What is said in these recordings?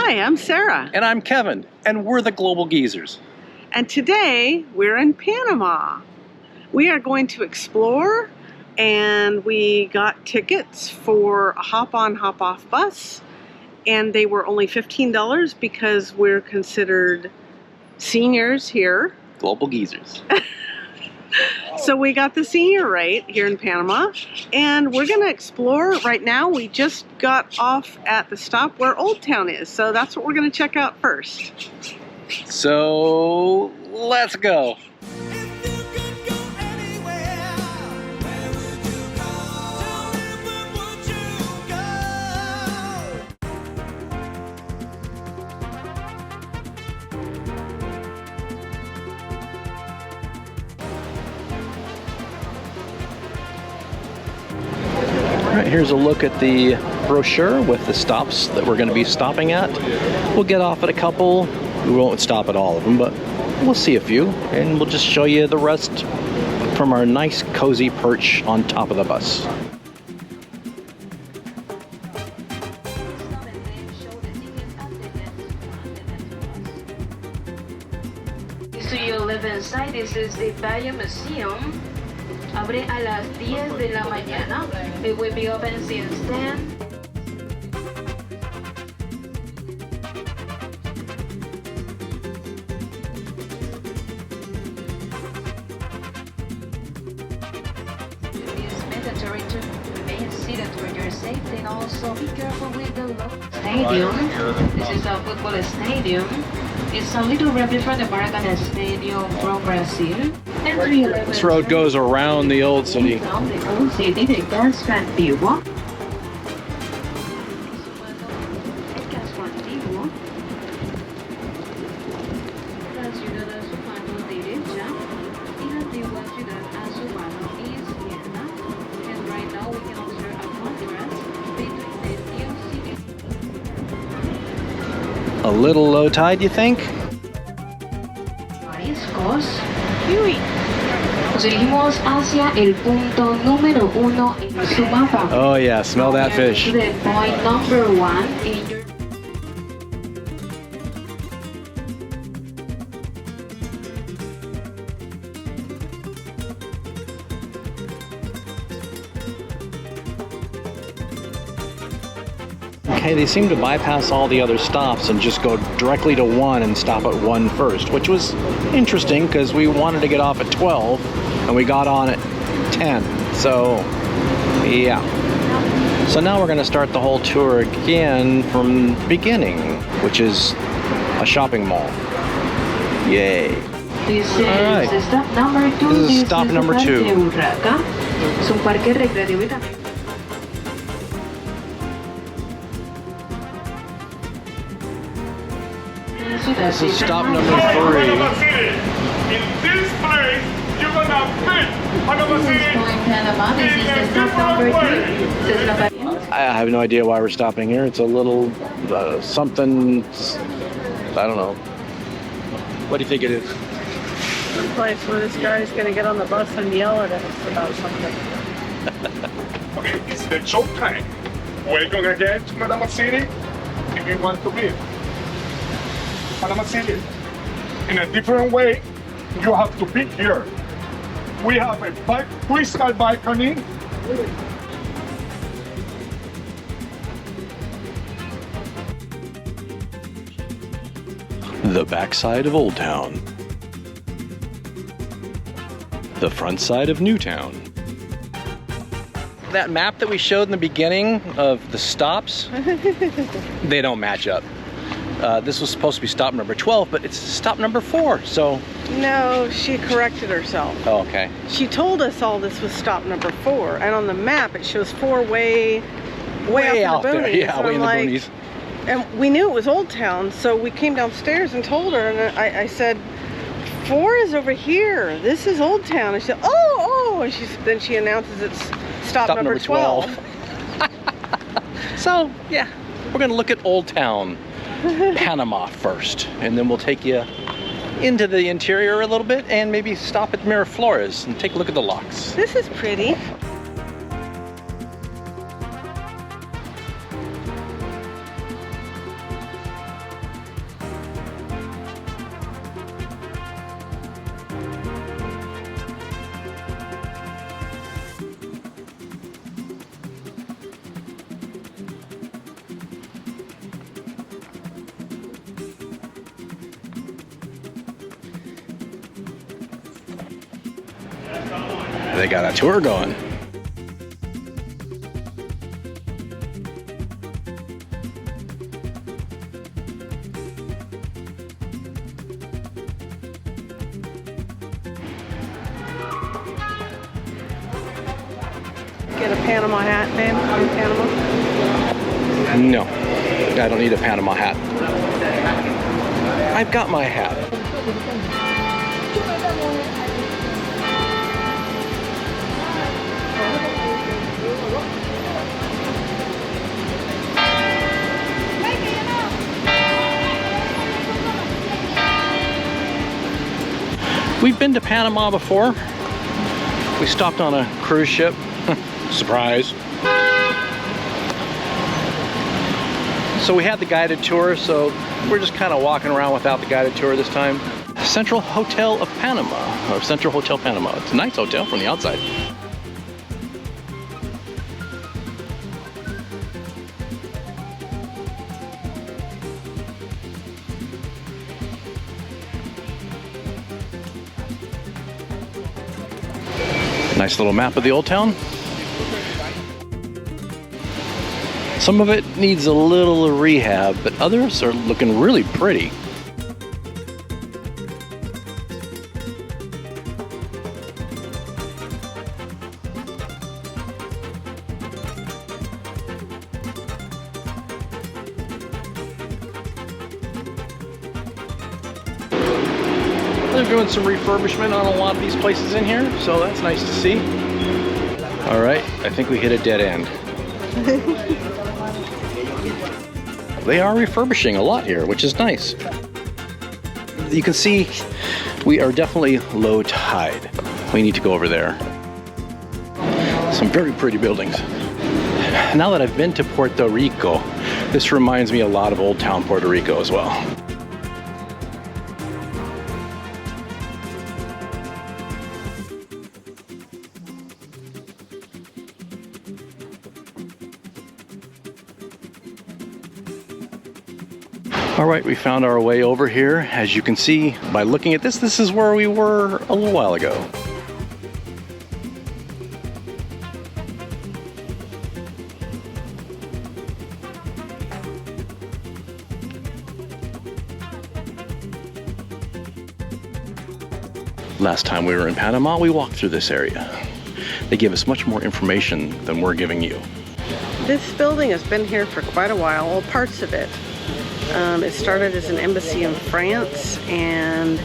Hi, I'm Sarah. And I'm Kevin, and we're the Global Geezers. And today we're in Panama. We are going to explore, and we got tickets for a hop-on, hop-off bus, and they were only $15 because we're considered seniors here. Global Geezers. So we got the senior rate here in Panama, and we're going to explore. Right now, we just got off at the stop where Old Town is, so that's what we're going to check out first. So, let's go. Alright, here's a look at the brochure with the stops that we're going to be stopping at. We'll get off at a couple. We won't stop at all of them, but we'll see a few, and we'll just show you the rest from our nice cozy perch on top of the bus. So you live inside. This is the Valle Museum. Abre a las 10 de la mañana. It will be open since 10. It's mandatory to remain seated for your safety, and also be careful with the stadium. This is a football stadium. It's a little replica from the Maracanã Stadium from Brazil. This road goes around the old city. A little low tide, you think? Nos dirigimos hacia el punto número 1 en su mapa. Oh yeah, smell that fish. The point number 1 in your... Okay, they seem to bypass all the other stops and just go directly to 1 and stop at 1 first, which was interesting because we wanted to get off at 12 and we got on at 10. So, yeah. So now we're going to start the whole tour again from the beginning, which is a shopping mall. Yay. This is Alright. stop number 2. This is stop number 2. Es un parque recreativo y también. This is stop number 3. Panama City. In this place, you're gonna meet Panama City Panama. This is stop number 3. I have no idea why we're stopping here. It's a little something, I don't know. What do you think it is? Some place where this guy's going to get on the bus and yell at us about something. Okay, it's the showtime. Welcome again to Panama City. If you want to meet Panama City in a different way, you have to be here. We have a crystal balcony. The backside of Old Town. The front side of New Town. That map that we showed in the beginning of the stops, they don't match up. This was supposed to be stop number 12, but it's stop number 4, so... No, she corrected herself. Oh, okay. She told us all this was stop number 4, and on the map it shows 4 way out the boonies. there, yeah, And way in I'm the like, boonies. And we knew it was Old Town, so we came downstairs and told her, and I said, 4 is over here. This is Old Town. And she said, oh, and then she announces it's stop number 12. So, yeah, we're gonna look at Old Town, Panama first, and then we'll take you into the interior a little bit and maybe stop at Miraflores and take a look at the locks. This is pretty. they got a tour going. Get a Panama hat, man, in Panama? No, I don't need a Panama hat. I've got my hat. We've been to Panama before. We stopped on a cruise ship. Surprise. So we had the guided tour, so we're just kind of walking around without the guided tour this time. Central Hotel of Panama, or Central Hotel Panama. It's a nice hotel from the outside. Nice little map of the old town. Some of it needs a little rehab, but others are looking really pretty. They're doing some refurbishment on a lot of these places in here, so that's nice to see. All right, I think we hit a dead end. They are refurbishing a lot here, which is nice. You can see we are definitely low tide. We need to go over there. Some very pretty buildings. Now that I've been to Puerto Rico, this reminds me a lot of Old Town Puerto Rico as well. All right, we found our way over here. As you can see by looking at this, this is where we were a little while ago. Last time we were in Panama, we walked through this area. They gave us much more information than we're giving you. This building has been here for quite a while, well, parts of it. It started as an embassy in France, and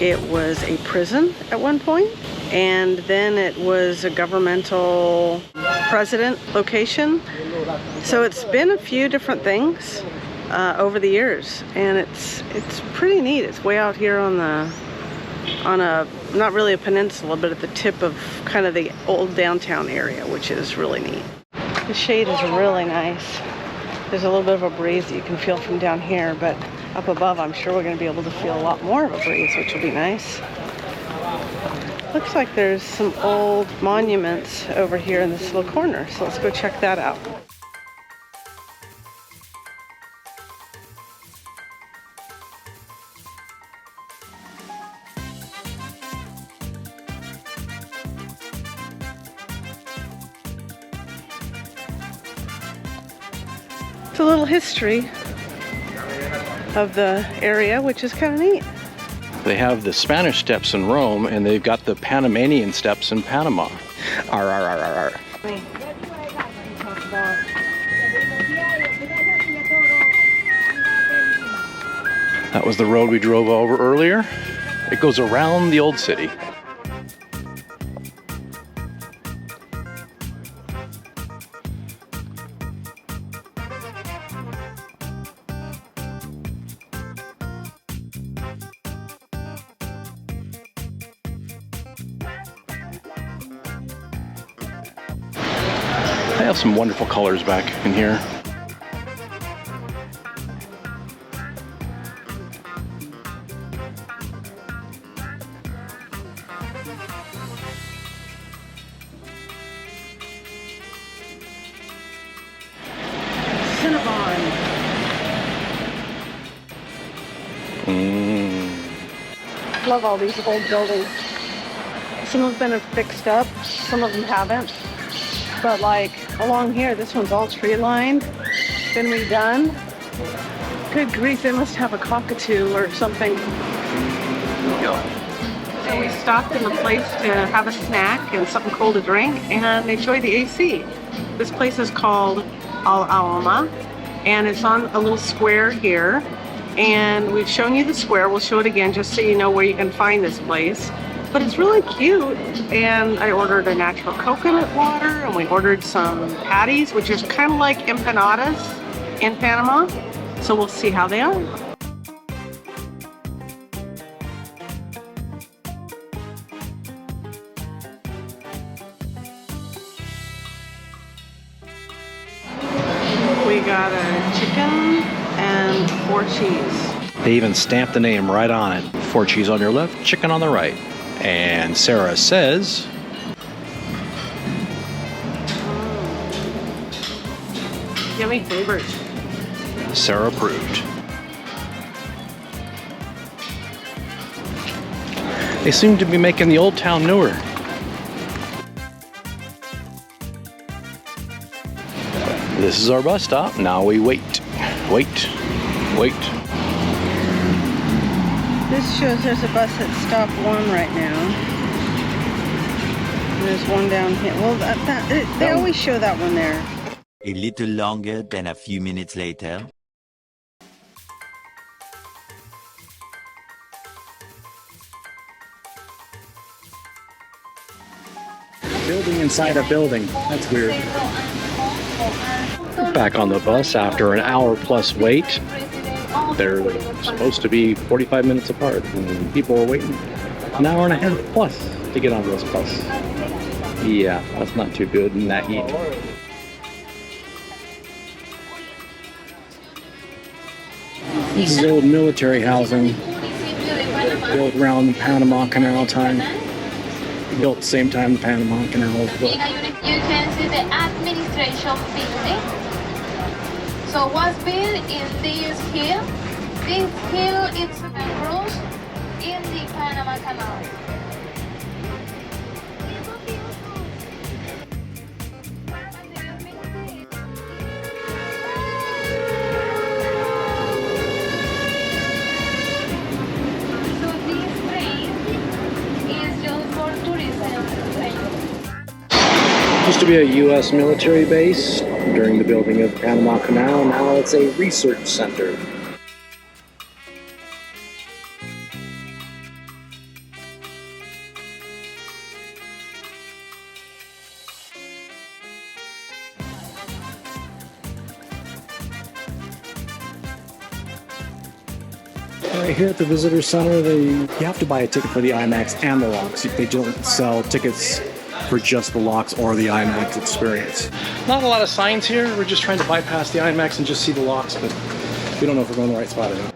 it was a prison at one point, and then it was a governmental president location. So it's been a few different things over the years, and it's pretty neat. It's way out here on a not really a peninsula, but at the tip of kind of the old downtown area, which is really neat. The shade is really nice. There's a little bit of a breeze that you can feel from down here, but up above I'm sure we're going to be able to feel a lot more of a breeze, which will be nice. Looks like there's some old monuments over here in this little corner, so let's go check that out. It's a little history of the area, which is kind of neat. They have the Spanish steps in Rome, and they've got the Panamanian steps in Panama. Arr, arr, arr, arr, arr. That was the road we drove over earlier. It goes around the old city. They have some wonderful colors back in here. Cinnabon. Love all these old buildings. Some of them have fixed up, some of them haven't. But like along here, this one's all tree lined, been redone. Good grief, they must have a cockatoo or something. So we stopped in the place to have a snack and something cold to drink and enjoy the AC. This place is called Al Alma, and it's on a little square here. And we've shown you the square. We'll show it again just so you know where you can find this place. But it's really cute. And I ordered a natural coconut water, and we ordered some patties, which is kind of like empanadas in Panama. So we'll see how they are. We got a chicken and 4 cheese. They even stamped the name right on it. 4 cheese on your left, chicken on the right. And Sarah says, Yummy flavors. Sarah approved. They seem to be making the old town newer. This is our bus stop. Now we wait. Wait. This shows there's a bus at stop 1 right now. And there's one down here. Well, they always show that one there. A little longer than a few minutes later. Building inside a building. That's weird. Back on the bus after an hour plus wait. They're supposed to be 45 minutes apart, and people are waiting an hour and a half plus to get on this bus. Yeah, that's not too good in that heat. This is old military housing built around the Panama Canal time. Built the same time the Panama Canal was built. You can see the administration building. So what's built in this hill? This hill is across in the Panama Canal. So this train is just for tourism train. Used to be a U.S. military base during the building of the Panama Canal. Now it's a research center. Right here at the visitor center, you have to buy a ticket for the IMAX and the locks. They don't sell tickets for just the locks or the IMAX experience. Not a lot of signs here. We're just trying to bypass the IMAX and just see the locks, but we don't know if we're going the right spot or not.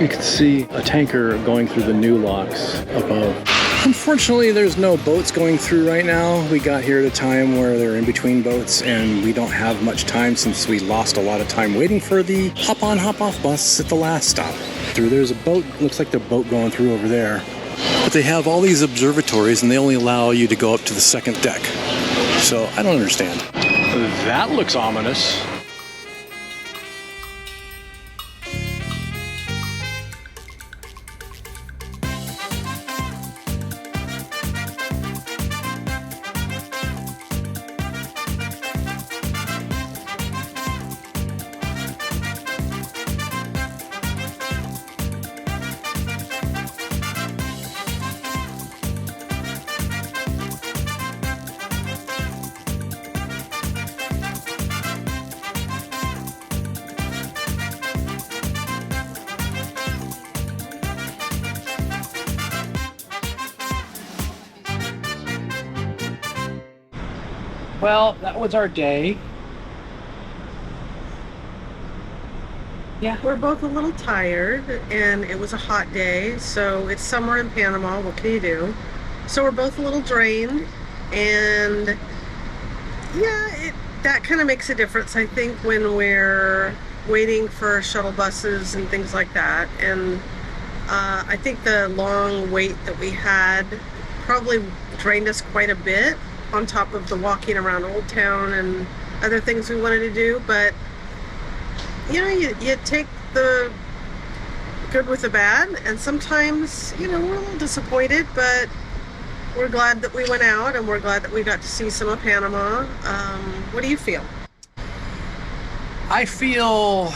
You can see a tanker going through the new locks above. Unfortunately, there's no boats going through right now. We got here at a time where they're in between boats, and we don't have much time since we lost a lot of time waiting for the hop-on, hop-off bus at the last stop. There's a boat, looks like the boat going through over there. But they have all these observatories, and they only allow you to go up to the second deck. So I don't understand. That looks ominous. Well, that was our day. Yeah, we're both a little tired, and it was a hot day, so it's summer in Panama. What can you do? So we're both a little drained, and Yeah, that kind of makes a difference, I think, when we're waiting for shuttle buses and things like that. And I think the long wait that we had probably drained us quite a bit, on top of the walking around Old Town and other things we wanted to do. But you know, you take the good with the bad, and sometimes, you know, we're a little disappointed, but we're glad that we went out, and we're glad that we got to see some of Panama. What do you feel? I feel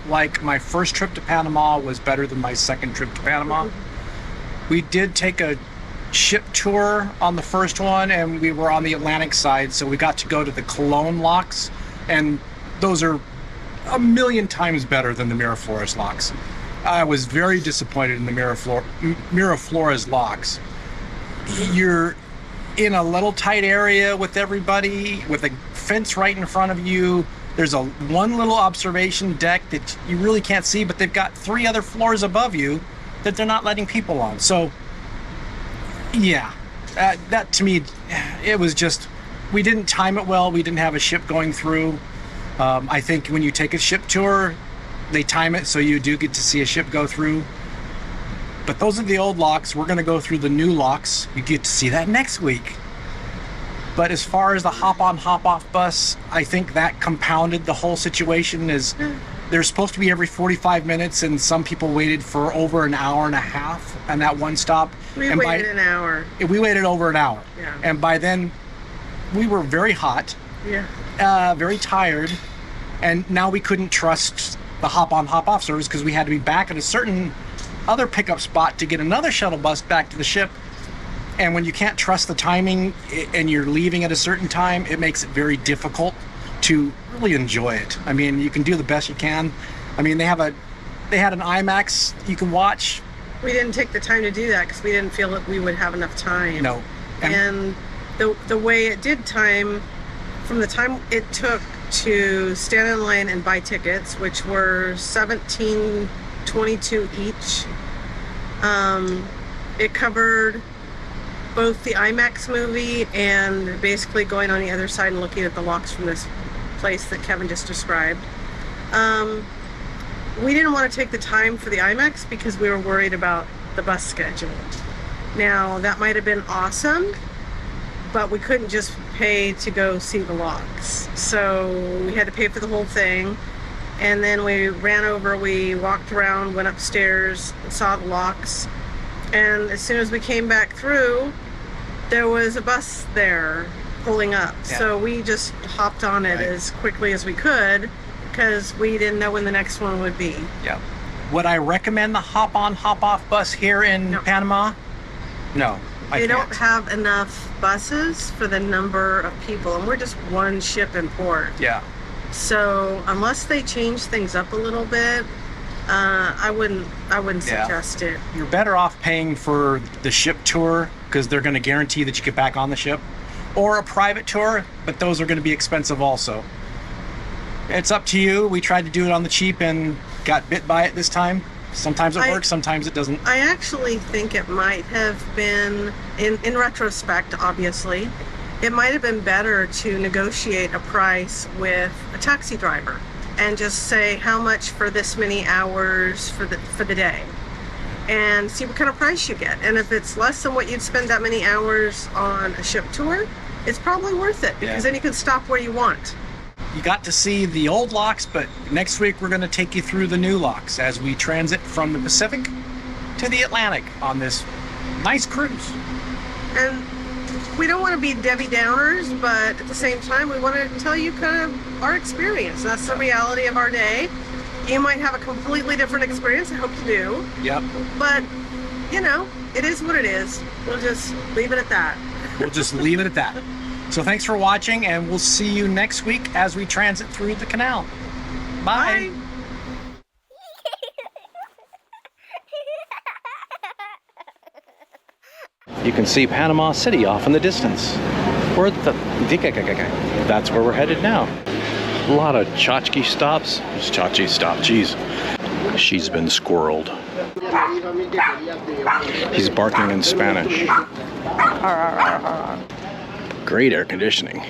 like my first trip to Panama was better than my second trip to Panama. We did take a ship tour on the first one, and we were on the Atlantic side, so we got to go to the Colón locks, and those are a million times better than the Miraflores locks. I was very disappointed in the Miraflores locks. You're in a little tight area with everybody, with a fence right in front of you. There's one little observation deck that you really can't see, but they've got 3 other floors above you that they're not letting people on. So yeah, that to me, it was just, we didn't time it well. We didn't have a ship going through. I think when you take a ship tour, they time it so you do get to see a ship go through. But those are the old locks. We're going to go through the new locks. You get to see that next week. But as far as the hop-on, hop-off bus, I think that compounded the whole situation. Is they're supposed to be every 45 minutes, and some people waited for over an hour and a half on that one stop. We waited an hour. We waited over an hour. Yeah. And by then, we were very hot. Yeah. Very tired. And now we couldn't trust the hop-on, hop-off service because we had to be back at a certain other pickup spot to get another shuttle bus back to the ship. And when you can't trust the timing and you're leaving at a certain time, it makes it very difficult to really enjoy it. I mean, you can do the best you can. I mean, they had an IMAX you can watch. We didn't take the time to do that because we didn't feel that we would have enough time. No. And the way it did time, from the time it took to stand in line and buy tickets, which were $17.22 each, it covered both the IMAX movie and basically going on the other side and looking at the locks from this place that Kevin just described. We didn't want to take the time for the IMAX because we were worried about the bus schedule. Now, that might have been awesome, but we couldn't just pay to go see the locks. So we had to pay for the whole thing. And then we we walked around, went upstairs, saw the locks. And as soon as we came back through, there was a bus there pulling up. Yeah. So we just hopped on it as quickly as we could because we didn't know when the next one would be. Yeah. Would I recommend the hop-on, hop-off bus here in Panama? No. They don't have enough buses for the number of people, and we're just one ship in port. Yeah. So unless they change things up a little bit, I wouldn't suggest it. You're better off paying for the ship tour because they're going to guarantee that you get back on the ship, or a private tour, but those are going to be expensive also. It's up to you. We tried to do it on the cheap and got bit by it this time. Sometimes it works, sometimes it doesn't. I actually think it might have been, in retrospect, obviously, it might have been better to negotiate a price with a taxi driver and just say how much for this many hours for the day, and see what kind of price you get. And if it's less than what you'd spend that many hours on a ship tour, it's probably worth it because then you can stop where you want. You got to see the old locks, but next week we're going to take you through the new locks as we transit from the Pacific to the Atlantic on this nice cruise. And we don't want to be Debbie Downers, but at the same time, we want to tell you kind of our experience. That's the reality of our day. You might have a completely different experience. I hope you do. Yep. But, you know, it is what it is. We'll just leave it at that. We'll just leave it at that. So thanks for watching, and we'll see you next week as we transit through the canal. Bye. Bye. You can see Panama City off in the distance. That's where we're headed now. A lot of tchotchke stops. Tchotchke stop, geez. She's been squirreled. He's barking in Spanish. Great air conditioning.